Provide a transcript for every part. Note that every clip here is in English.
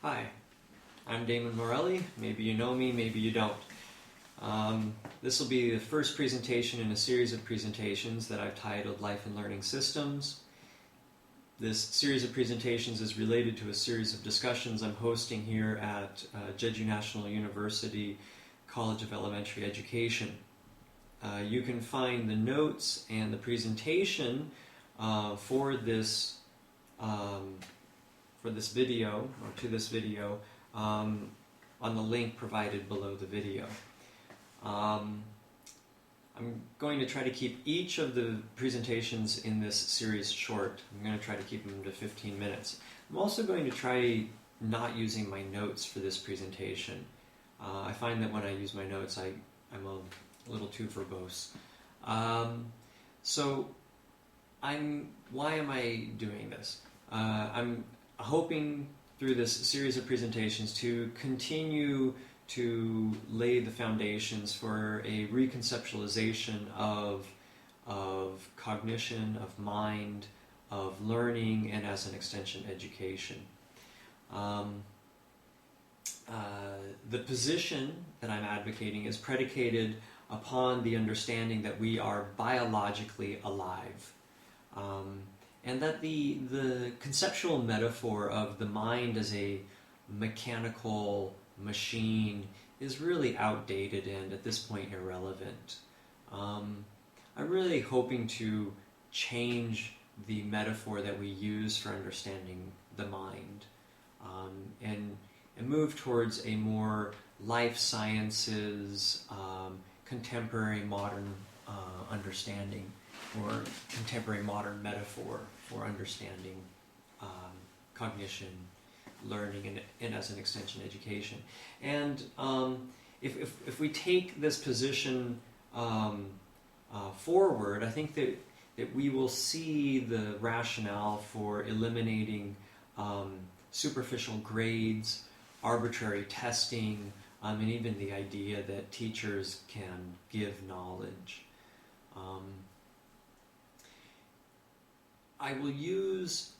Hi, I'm Damon Morelli. Maybe you know me, maybe you don't. This will be the first presentation in a series of presentations that I've titled Life and Learning Systems. This series of presentations is related to a series of discussions I'm hosting here at Jeju National University College of Elementary Education. You can find the notes and the presentation for this video, or to this video, on the link provided below the video. I'm going to try to keep each of the presentations in this series short. I'm going to try to keep them to 15 minutes. I'm also going to try not using my notes for this presentation. I find that when I use my notes, I'm a little too verbose. Why am I doing this? I'm hoping through this series of presentations to continue to lay the foundations for a reconceptualization of cognition, of mind, of learning, and as an extension, education. The position that I'm advocating is predicated upon the understanding that we are biologically alive. And that the conceptual metaphor of the mind as a mechanical machine is really outdated and at this point irrelevant. I'm really hoping to change the metaphor that we use for understanding the mind and move towards a more life sciences, contemporary modern understanding, or contemporary modern metaphor for understanding cognition, learning, and as an extension, education. And if we take this position forward, I think that we will see the rationale for eliminating superficial grades, arbitrary testing, and even the idea that teachers can give knowledge. I will use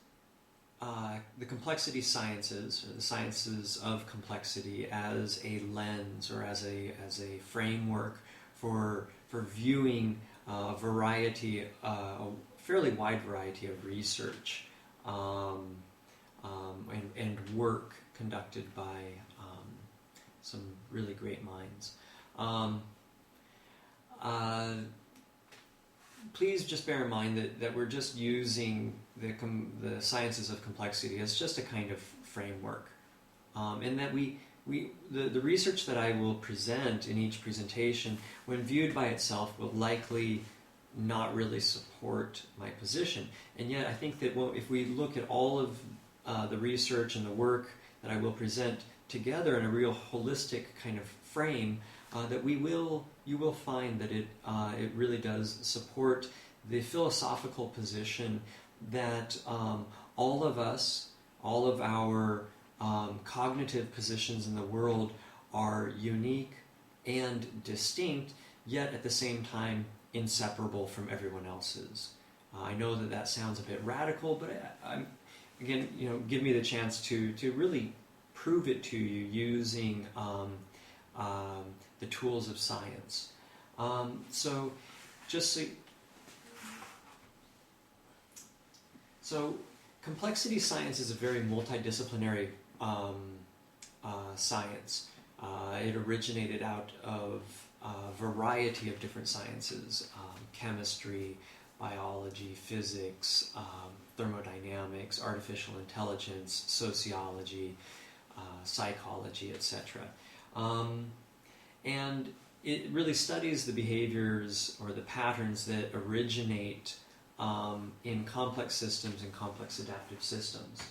the complexity sciences, or the sciences of complexity, as a lens or as a framework for viewing a fairly wide variety of research and work conducted by some really great minds. Please just bear in mind that we're just using the sciences of complexity as just a kind of framework, and that the research that I will present in each presentation, when viewed by itself, will likely not really support my position. And yet I think that if we look at all of the research and the work that I will present together in a real holistic kind of frame, that you will find that it really does support the philosophical position that all of us, all of our cognitive positions in the world are unique and distinct, yet at the same time inseparable from everyone else's. I know that sounds a bit radical, but again, give me the chance to really prove it to you using the tools of science. So complexity science is a very multidisciplinary science. It originated out of a variety of different sciences: chemistry, biology, physics, thermodynamics, artificial intelligence, sociology, psychology, etc. And it really studies the behaviors or the patterns that originate in complex systems and complex adaptive systems.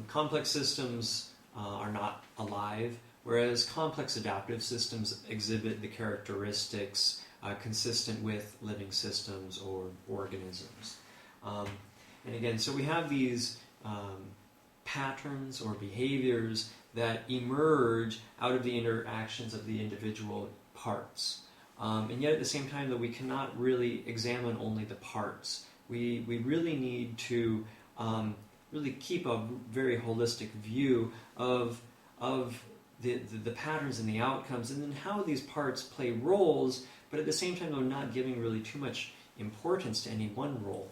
Complex systems are not alive, whereas complex adaptive systems exhibit the characteristics consistent with living systems or organisms. And again, so we have these patterns or behaviors that emerge out of the interactions of the individual parts. And yet at the same time, that we cannot really examine only the parts. We really need to really keep a very holistic view of the patterns and the outcomes, and then how these parts play roles, but at the same time, they're not giving really too much importance to any one role.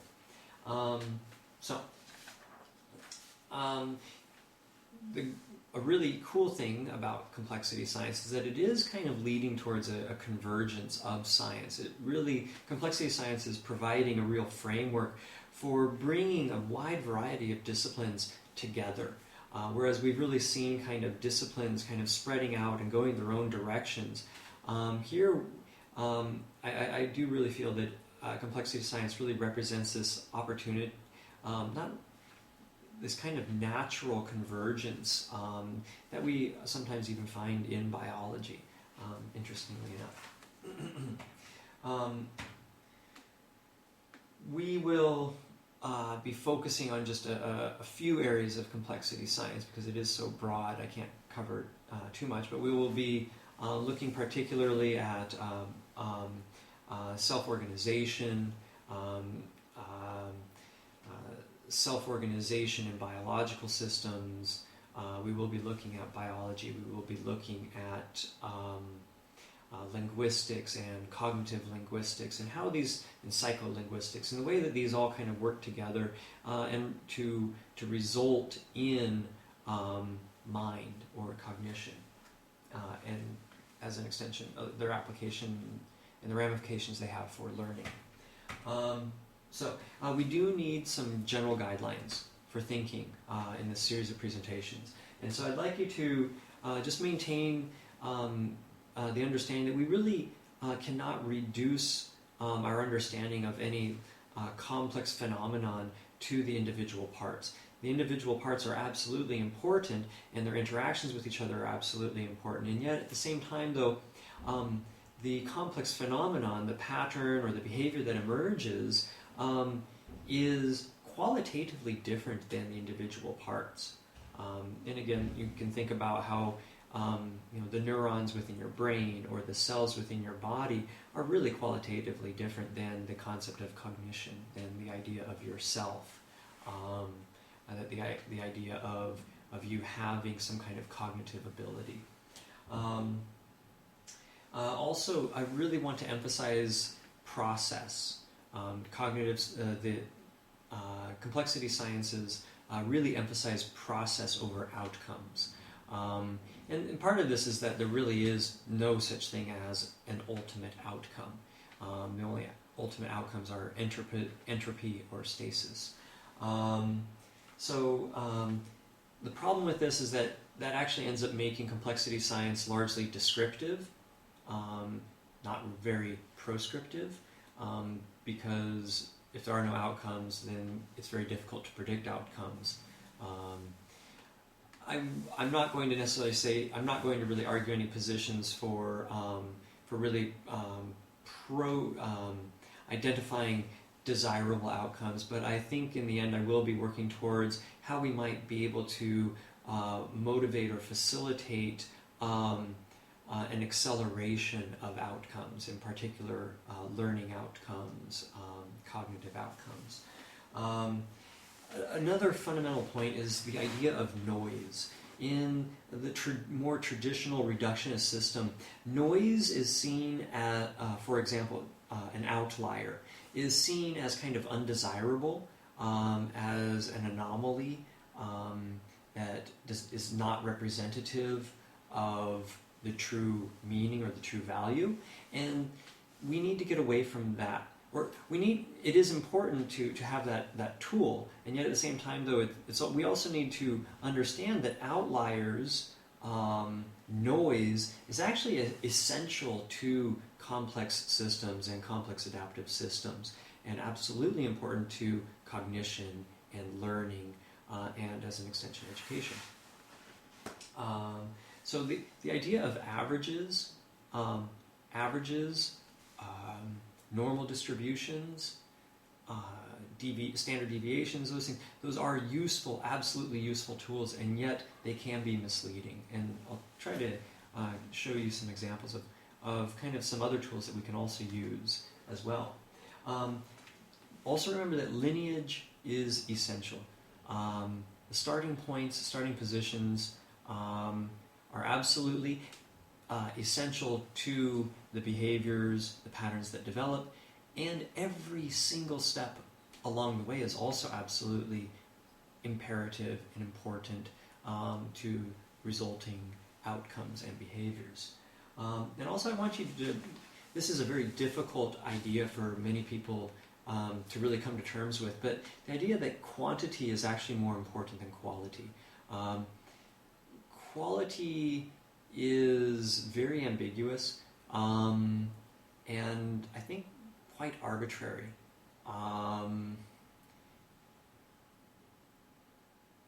A really cool thing about complexity science is that it is kind of leading towards a convergence of science. Complexity science is providing a real framework for bringing a wide variety of disciplines together. Whereas we've really seen kind of disciplines kind of spreading out and going their own directions. Here, I do really feel that complexity science really represents this opportunity, not this kind of natural convergence that we sometimes even find in biology, interestingly enough. We will be focusing on just a few areas of complexity science because it is so broad. I can't cover too much, but we will be looking particularly at self-organization, self-organization in biological systems. We will be looking at biology. We will be looking at linguistics and cognitive linguistics, and how these, and psycholinguistics, and the way that these all kind of work together and to result in mind or cognition, and as an extension of their application and the ramifications they have for learning. So we do need some general guidelines for thinking in this series of presentations. And so I'd like you to just maintain the understanding that we really cannot reduce our understanding of any complex phenomenon to the individual parts. The individual parts are absolutely important, and their interactions with each other are absolutely important. And yet, at the same time, though, the complex phenomenon, the pattern or the behavior that emerges, is qualitatively different than the individual parts. And again, you can think about how the neurons within your brain or the cells within your body are really qualitatively different than the concept of cognition, than the idea of yourself, that the idea of you having some kind of cognitive ability. Also, I really want to emphasize process. The complexity sciences really emphasize process over outcomes. And part of this is that there really is no such thing as an ultimate outcome. The only ultimate outcomes are entropy or stasis. The problem with this is that actually ends up making complexity science largely descriptive, not very proscriptive, because if there are no outcomes, then it's very difficult to predict outcomes. I'm not going to necessarily say, I'm not going to really argue any positions for really identifying desirable outcomes, but I think in the end I will be working towards how we might be able to motivate or facilitate an acceleration of outcomes, in particular learning outcomes, cognitive outcomes. Another fundamental point is the idea of noise. In the more traditional reductionist system, noise is seen as, for example, an outlier, is seen as kind of undesirable, as an anomaly that is not representative of the true meaning or the true value, and we need to get away from that. Or it is important to have that tool, and yet at the same time, though, we also need to understand that outliers, noise, is actually essential to complex systems and complex adaptive systems, and absolutely important to cognition and learning, and as an extension, education. So the idea of averages, normal distributions, standard deviations, those things, those are useful, absolutely useful tools, and yet they can be misleading. And I'll try to show you some examples of kind of some other tools that we can also use as well. Also remember that lineage is essential. The starting points, starting positions are absolutely essential to the behaviors, the patterns that develop, and every single step along the way is also absolutely imperative and important to resulting outcomes and behaviors. And also I want you to, this is a very difficult idea for many people to really come to terms with, but the idea that quantity is actually more important than quality. Quality is very ambiguous and I think quite arbitrary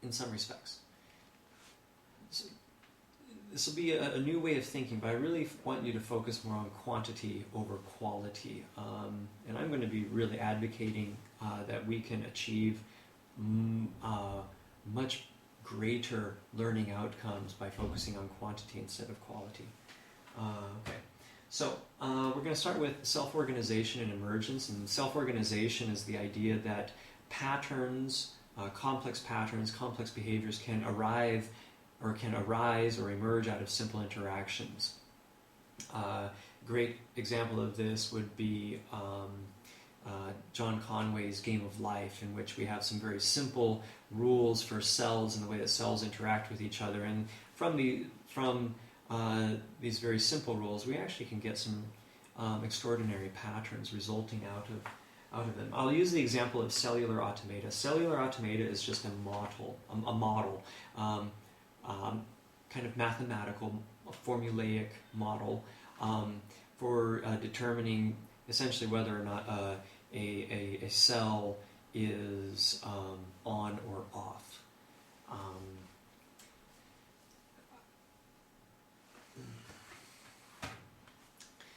in some respects. So, this will be a new way of thinking, but I really want you to focus more on quantity over quality. And I'm going to be really advocating that we can achieve much greater learning outcomes by focusing on quantity instead of quality. Okay, so we're going to start with self-organization and emergence. And self-organization is the idea that patterns, complex behaviors can arise or emerge out of simple interactions. Great example of this would be John Conway's Game of Life, in which we have some very simple rules for cells and the way that cells interact with each other. And from these very simple rules, we actually can get some extraordinary patterns resulting out of them. I'll use the example of cellular automata. Cellular automata is just a model. Kind of mathematical, formulaic model for determining essentially whether or not a cell is on or off.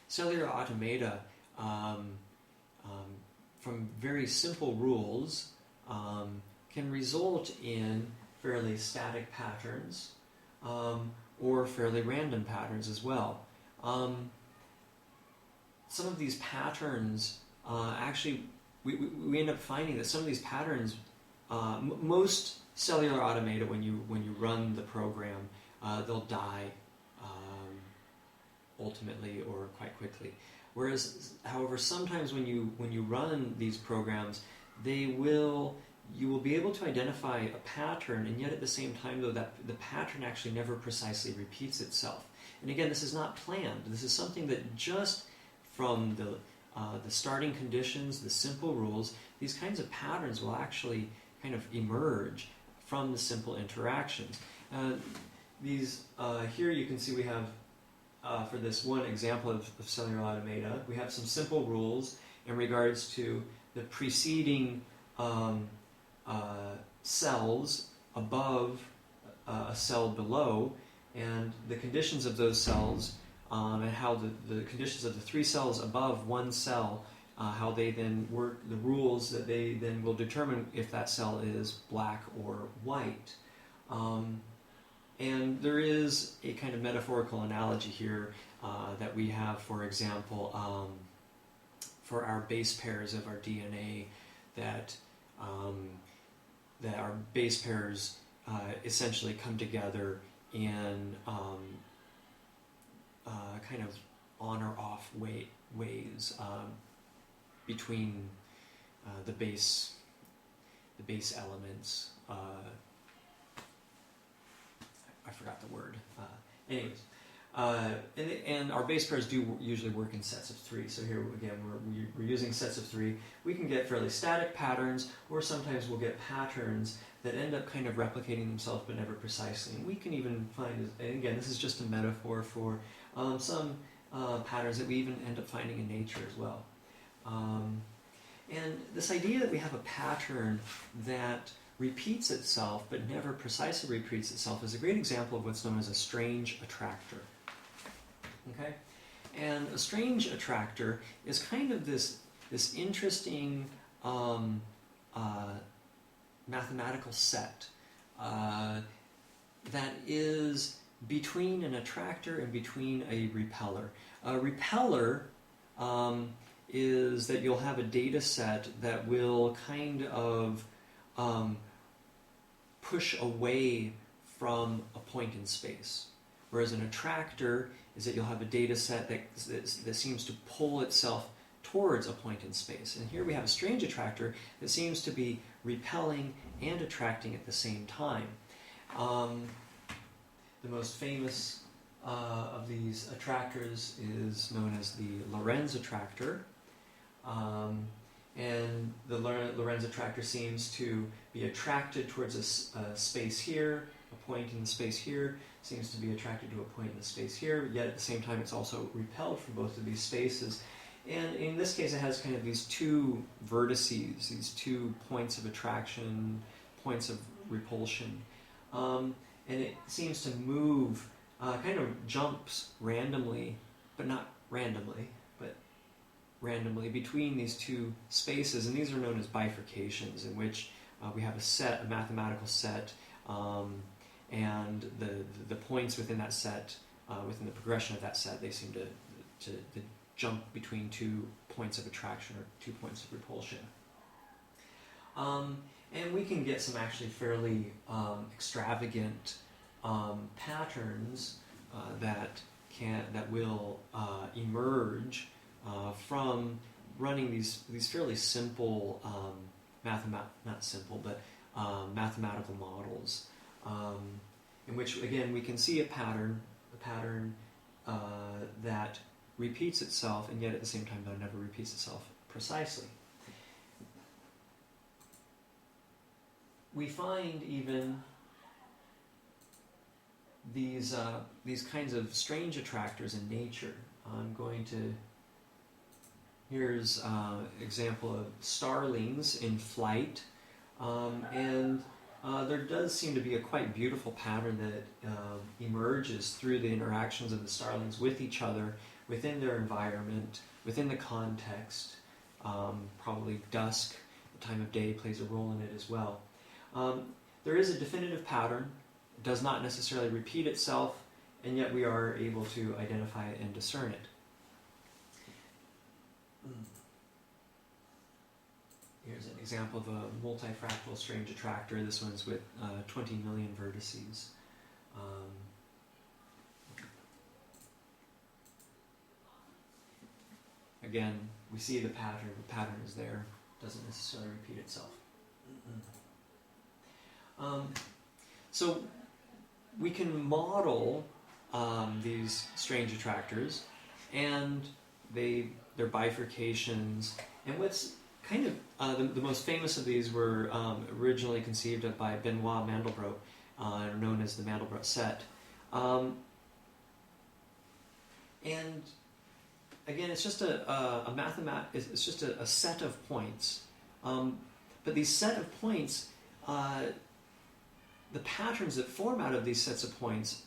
Cellular automata, from very simple rules, can result in fairly static patterns or fairly random patterns as well. Some of these patterns actually, we end up finding that some of these patterns, most cellular automata, when you run the program, they'll die ultimately or quite quickly. Whereas, however, sometimes when you run these programs, you will be able to identify a pattern, and yet at the same time, though, that the pattern actually never precisely repeats itself. And again, this is not planned. This is something that just from the starting conditions, the simple rules, these kinds of patterns will actually kind of emerge from the simple interactions. Here you can see we have, for this one example of cellular automata, we have some simple rules in regards to the preceding cells above a cell below, and the conditions of those cells, and how the conditions of the three cells above one cell, how they then work, the rules that they then will determine if that cell is black or white. And there is a kind of metaphorical analogy here that we have, for example, for our base pairs of our DNA, that our base pairs essentially come together in kind of on or off ways between the base elements. I forgot the word. Anyways, and our base pairs do usually work in sets of three. So here again, we're using sets of three. We can get fairly static patterns, or sometimes we'll get patterns that end up kind of replicating themselves but never precisely. And we can even find, and again, this is just a metaphor for some patterns that we even end up finding in nature as well. And this idea that we have a pattern that repeats itself but never precisely repeats itself is a great example of what's known as a strange attractor. Okay? And a strange attractor is kind of this interesting mathematical set that is between an attractor and between a repeller. A repeller is that you'll have a data set that will kind of push away from a point in space. Whereas an attractor is that you'll have a data set that seems to pull itself towards a point in space. And here we have a strange attractor that seems to be repelling and attracting at the same time. The most famous of these attractors is known as the Lorentz attractor. And the Lorentz attractor seems to be attracted towards a space here, a point in the space here, seems to be attracted to a point in the space here, yet at the same time it's also repelled from both of these spaces. And in this case it has kind of these two vertices, these 2 points of attraction, points of repulsion. And it seems to move, kind of jumps randomly, but not randomly, but randomly between these 2 spaces, and these are known as bifurcations, in which we have a mathematical set, and the points within that set, within the progression of that set, they seem to jump between 2 points of attraction or 2 points of repulsion. And we can get some actually fairly extravagant patterns that will emerge from running these fairly simple mathematical models, in which again we can see a pattern that repeats itself, and yet at the same time though never repeats itself precisely. We find even these kinds of strange attractors in nature. Here's an example of starlings in flight, and there does seem to be a quite beautiful pattern that emerges through the interactions of the starlings with each other, within their environment, within the context. Probably dusk, the time of day, plays a role in it as well. There is a definitive pattern. It does not necessarily repeat itself, and yet we are able to identify it and discern it. Here's an example of a multifractal strange attractor. This one's with 20 million vertices. Again, we see the pattern. The pattern is there. It doesn't necessarily repeat itself. So we can model these strange attractors and their bifurcations. And what's kind of the most famous of these were originally conceived of by Benoit Mandelbrot, known as the Mandelbrot set. And again, it's just it's just a set of points. But these set of points, the patterns that form out of these sets of points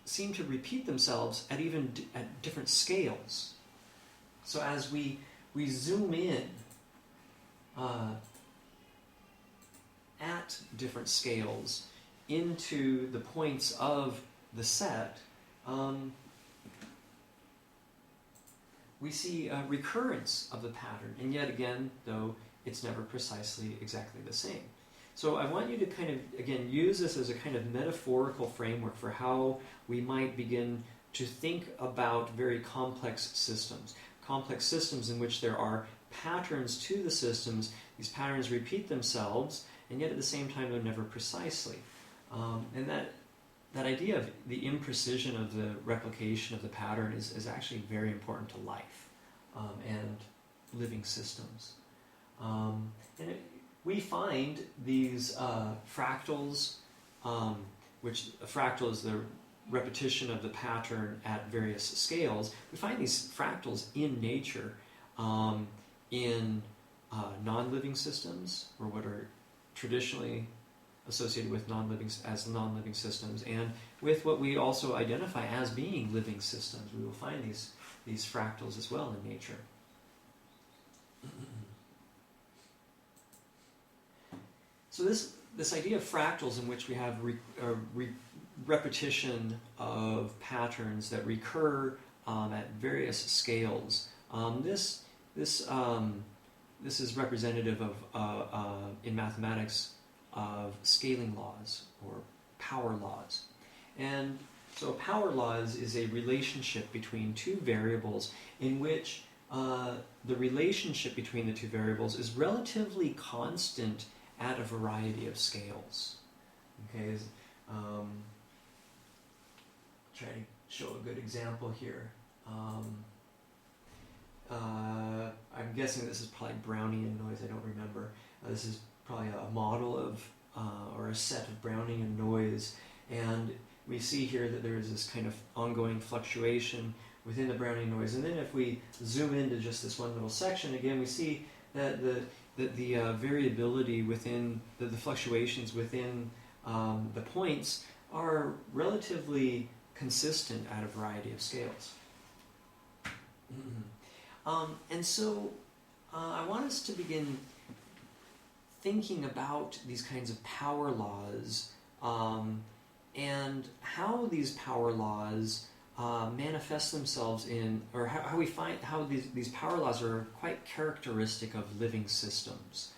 seem to repeat themselves at different scales. So as we zoom in at different scales into the points of the set, we see a recurrence of the pattern, and yet again, though, it's never precisely exactly the same. So I want you to kind of, again, use this as a kind of metaphorical framework for how we might begin to think about very complex systems in which there are patterns to the systems. These patterns repeat themselves, and yet at the same time they're never precisely. And that idea of the imprecision of the replication of the pattern is actually very important to life and living systems. We find these fractals, which a fractal is the repetition of the pattern at various scales. We find these fractals in nature, in non-living systems, or what are traditionally associated with non-living systems, and with what we also identify as being living systems. We will find these fractals as well in nature. So this idea of fractals, in which we have repetition of patterns that recur at various scales, this is representative of in mathematics of scaling laws or power laws. And so power laws is a relationship between two variables in which the relationship between the two variables is relatively constant at a variety of scales. Okay, try to show a good example here. I'm guessing this is probably Brownian noise, I don't remember. This is probably a model of, or a set of Brownian noise, and we see here that there is this kind of ongoing fluctuation within the Brownian noise. And then if we zoom into just this one little section, again we see that the variability within, the fluctuations within the points are relatively consistent at a variety of scales. And so I want us to begin thinking about these kinds of power laws and how these power laws manifest themselves in, or how we find how these power laws are quite characteristic of living systems.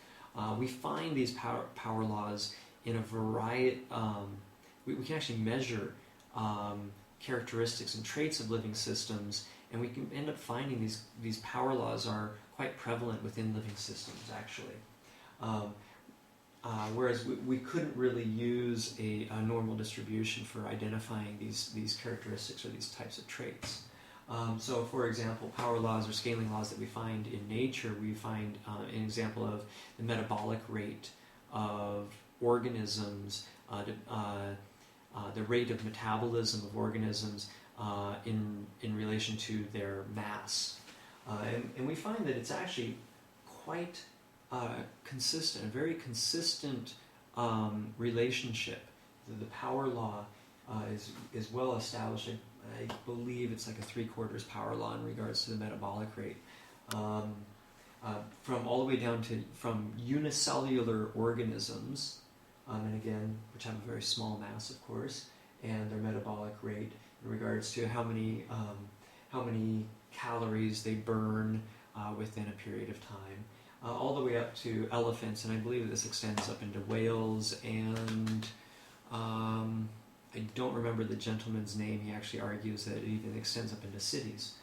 We find these power laws in a variety. We can actually measure characteristics and traits of living systems, and we can end up finding these power laws are quite prevalent within living systems, actually. Whereas we couldn't really use a normal distribution for identifying these characteristics or these types of traits. So, for example, power laws or scaling laws that we find in nature, we find an example of the metabolic rate of organisms, the rate of metabolism of organisms in relation to their mass. And we find that it's actually quite consistent, a very consistent relationship. The power law is well established. I believe it's like a 3/4 power law in regards to the metabolic rate. From all the way down to from unicellular organisms, and again, which have a very small mass, of course, and their metabolic rate in regards to how many calories they burn within a period of time. All the way up to elephants, and I believe that this extends up into whales, and I don't remember the gentleman's name. He actually argues that it even extends up into cities.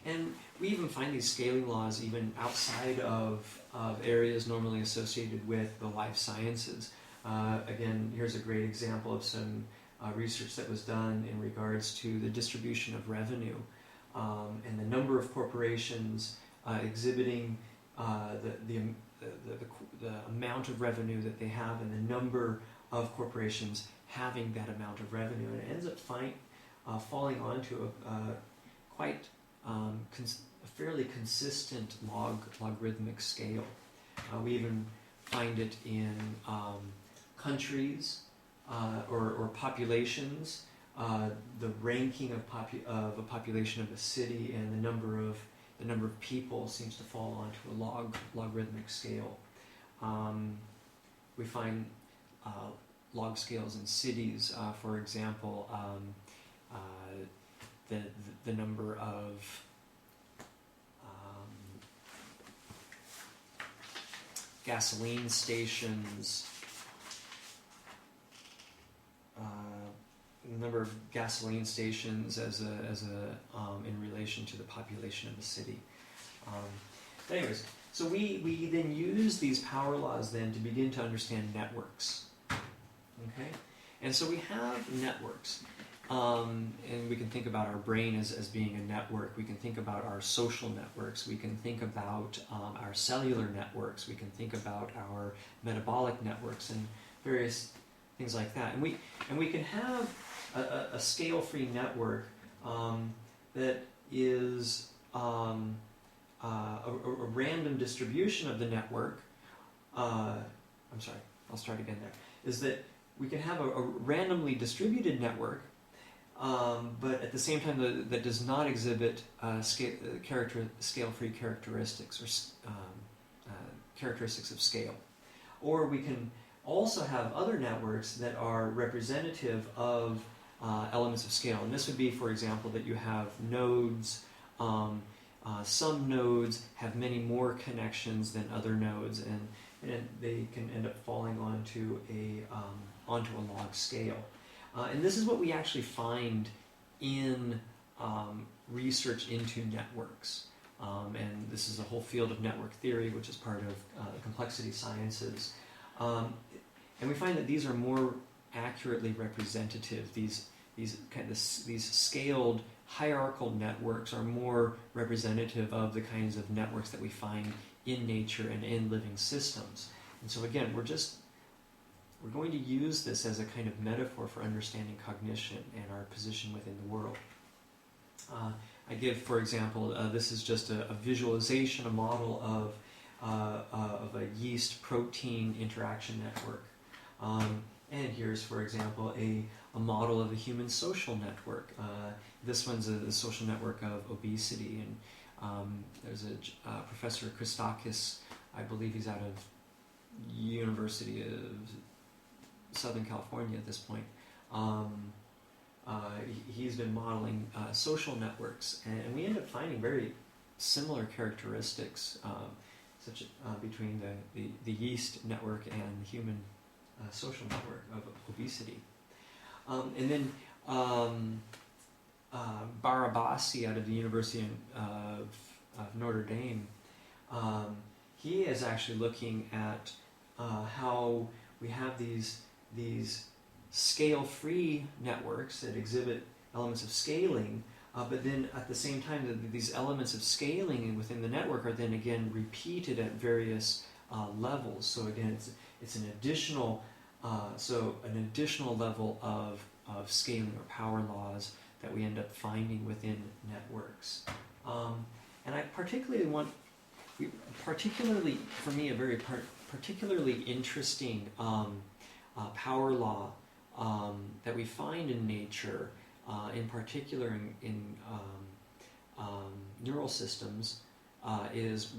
And we even find these scaling laws even outside of areas normally associated with the life sciences. Again, here's a great example of some research that was done in regards to the distribution of revenue and the number of corporations exhibiting the amount of revenue that they have and the number of corporations having that amount of revenue. And it ends up falling onto a fairly consistent logarithmic scale. We even find it in countries or populations, the ranking of a population of a city and the number of people seems to fall onto a logarithmic scale. We find log scales in cities, for example, the number of gasoline stations, as in relation to the population of the city. Anyways, so we then use these power laws then to begin to understand networks. Okay, and so we have networks, and we can think about our brain as being a network. We can think about our social networks. We can think about our cellular networks. We can think about our metabolic networks and various things like that. And we can have a scale-free network that is a random distribution of the network. I'm sorry, I'll start again there. Is that we can have a randomly distributed network, but at the same time that does not exhibit scale-free characteristics or characteristics of scale. Or we can also have other networks that are representative of elements of scale. And this would be, for example, that you have nodes. Some nodes have many more connections than other nodes, and they can end up falling onto a log scale. And this is what we actually find in research into networks. And this is a whole field of network theory, which is part of complexity sciences. And we find that these are more accurately representative. These scaled hierarchical networks are more representative of the kinds of networks that we find in nature and in living systems. And so again, we're going to use this as a kind of metaphor for understanding cognition and our position within the world. I give, for example, this is just a visualization, a model of a yeast protein interaction network. And here's, for example, a model of a human social network. This one's a social network of obesity, and there's a Professor Christakis, I believe he's out of University of Southern California at this point. He's been modeling social networks, and we end up finding very similar characteristics between the yeast network and the human social network of obesity. And then Barabasi out of the University of Notre Dame, he is actually looking at how we have these scale-free networks that exhibit elements of scaling, but then at the same time these elements of scaling within the network are then again repeated at various levels. So again, it's an additional level of scaling or power laws that we end up finding within networks. And I particularly for me, a very particularly interesting power law that we find in nature, in particular in neural systems, is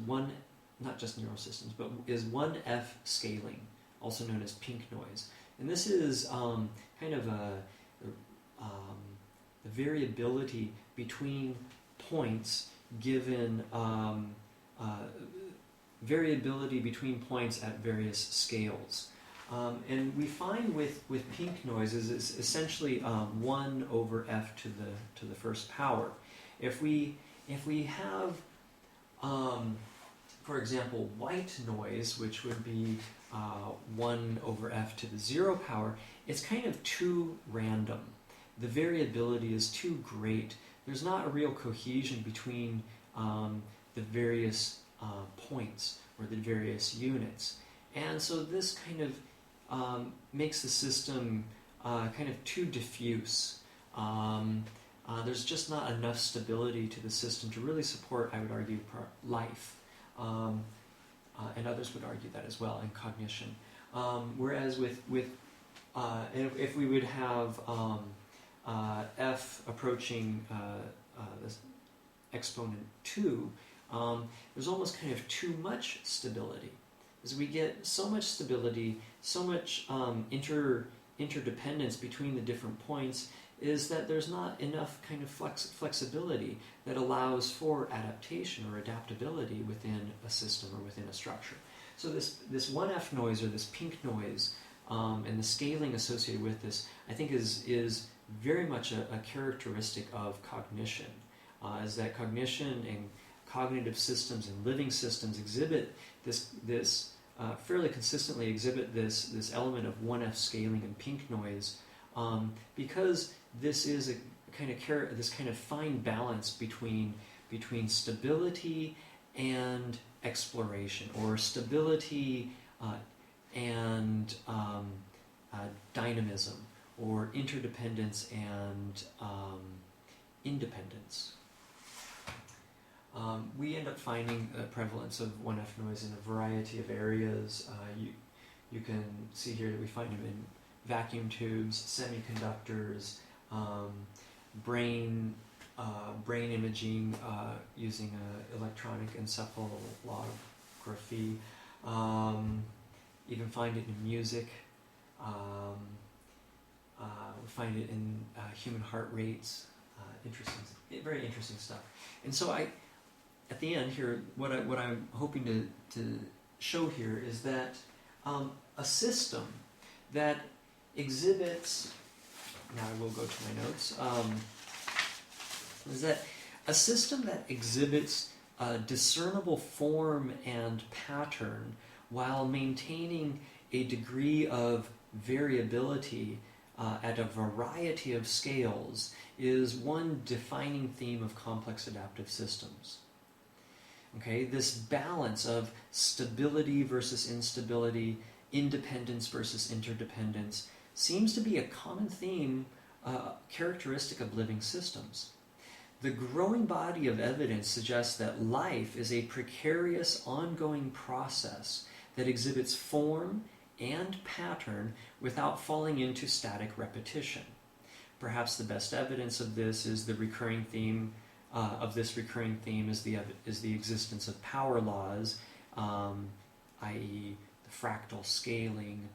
not just neural systems, but is 1F scaling, also known as pink noise. And this is kind of the variability between points given variability between points at various scales. And we find with pink noise is essentially 1 over f to the first power. If we have, for example, white noise, which would be 1 over f to the 0 power, it's kind of too random. The variability is too great. There's not a real cohesion between the various points or the various units. And so this kind of makes the system kind of too diffuse. There's just not enough stability to the system to really support, I would argue, life. And others would argue that as well in cognition. Whereas if we would have f approaching this exponent 2, there's almost kind of too much stability. As we get so much stability, so much interdependence between the different points, is that there's not enough kind of flexibility that allows for adaptation or adaptability within a system or within a structure. So this 1F noise, or this pink noise, and the scaling associated with this, I think is very much a characteristic of cognition, is that cognition and cognitive systems and living systems exhibit this fairly consistently exhibit this element of 1F scaling and pink noise, because this is this kind of fine balance between stability and exploration, or stability and dynamism, or interdependence and independence. We end up finding a prevalence of 1F noise in a variety of areas. You can see here that we find them in vacuum tubes, semiconductors, brain imaging using electronic encephalography. Even find it in music. We find it in human heart rates. Very interesting stuff. And so at the end here, what I'm hoping to show here is that a system that exhibits, now I will go to my notes, is that a system that exhibits a discernible form and pattern while maintaining a degree of variability at a variety of scales is one defining theme of complex adaptive systems. Okay, this balance of stability versus instability, independence versus interdependence, seems to be a common theme, characteristic of living systems. The growing body of evidence suggests that life is a precarious, ongoing process that exhibits form and pattern without falling into static repetition. Perhaps the best evidence of this is the recurring theme. This recurring theme is the existence of power laws, i.e., the fractal scaling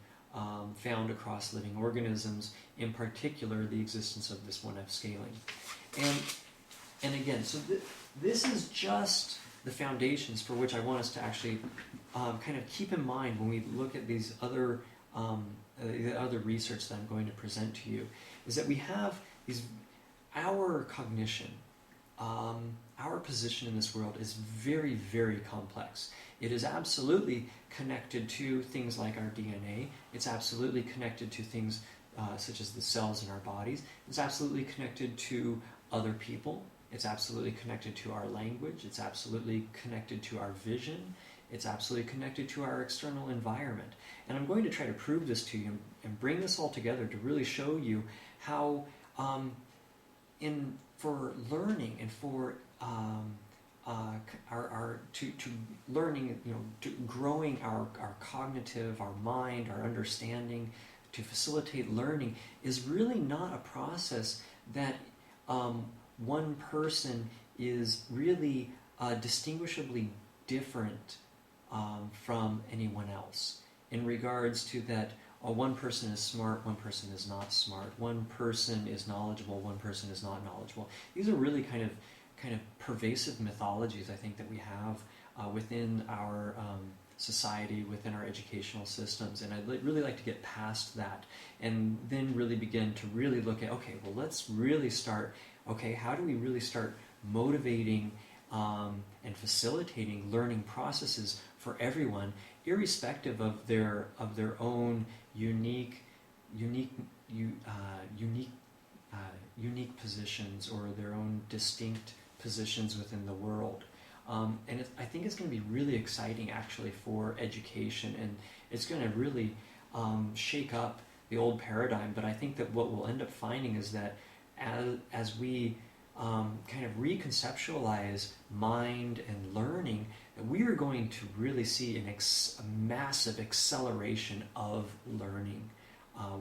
found across living organisms. In particular, the existence of this 1F scaling, and again, so this is just the foundations for which I want us to actually kind of keep in mind when we look at these other research that I'm going to present to you. Is that we have our cognition. Our position in this world is very, very complex. It is absolutely connected to things like our DNA. It's absolutely connected to things such as the cells in our bodies. It's absolutely connected to other people. It's absolutely connected to our language. It's absolutely connected to our vision. It's absolutely connected to our external environment. And I'm going to try to prove this to you and bring this all together to really show you how for learning and for learning, to growing our cognitive, our mind, our understanding, to facilitate learning is really not a process that one person is really distinguishably different from anyone else in regards to that. One person is smart, one person is not smart. One person is knowledgeable, one person is not knowledgeable. These are really kind of pervasive mythologies, I think, that we have within our society, within our educational systems. And I'd really like to get past that and then really begin to really look at, okay, well, let's really start, okay, how do we really start motivating and facilitating learning processes for everyone, irrespective of their own unique positions or their own distinct positions within the world. And I think it's going to be really exciting, actually, for education, and it's going to really shake up the old paradigm. But I think that what we'll end up finding is that as we kind of reconceptualize mind and learning, that we are going to really see a massive acceleration of learning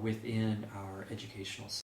within our educational system.